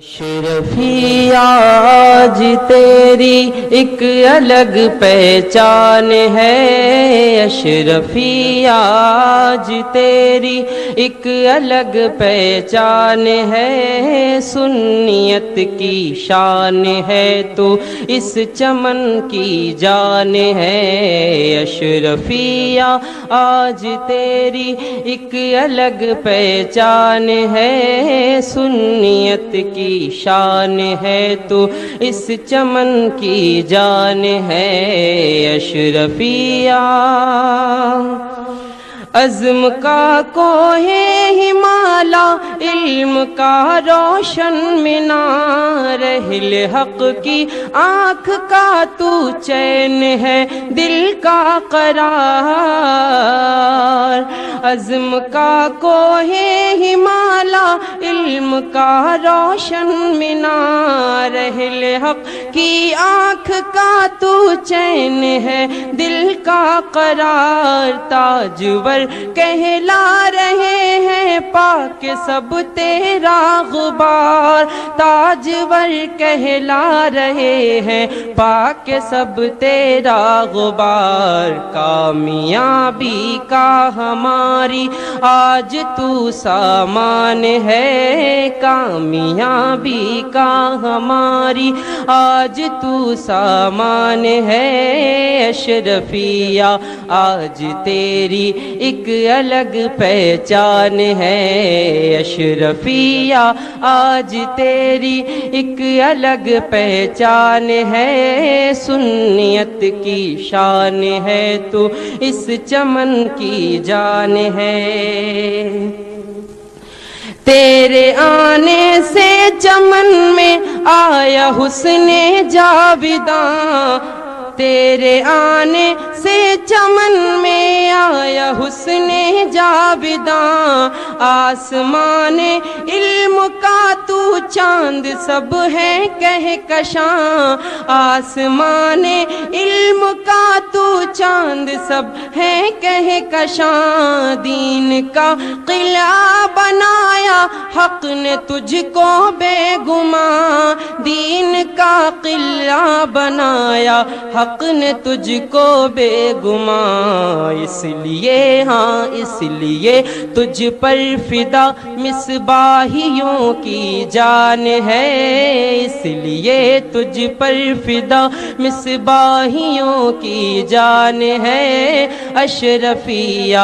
اشرفی آج تیری ایک الگ پہچان ہے، اشرفی آج تیری ایک الگ پہچان ہے، سنیت کی شان ہے تو اس چمن کی جان ہے، اشرفی آج تیری ایک الگ پہچان ہے، سنیت کی شان ہے تو اس چمن کی جان ہے، اشرفی عزم کا کوہ ہمالا، علم کا روشن مینار، اہل حق کی آنکھ کا تو چین ہے، دل کا قرار، عزم کا کوہ ہمالا، علم کا روشن مینار، اہل حق کی آنکھ کا تو چین ہے، دل کا قرار، تاجور کہلا رہے ہیں پاک سب تیرا غبار، تاجور کہلا رہے ہیں پاک سب تیرا غبار، کامیابی کا ہماری آج تو سامان ہے، کامیابی کا ہماری آج تو سامان ہے، اشرفی آج تیری ایک الگ پہچان ہے، اشرفی آج تیری ایک الگ پہچان ہے، سنیت کی شان ہے تو اس چمن کی جان ہے، تیرے آنے سے چمن میں آیا حسن جاویداں، تیرے آنے سے چمن میں آیا حسن جاویداں، آسمان علم کا تو چاند سب ہے کہکشاں، آسمان علم کا تو چاند سب ہے کہکشاں، دین کا قلعہ بنایا حق نے تجھ کو بے گماں، دین کا قلعہ بنایا حق نے تجھ کو بے گماں، اس لیے ہاں اس لیے تجھ پر فدا مصباحیوں کی جان ہے، اس لیے تجھ پر فدا مصباحیوں کی جان ہے، اشرفی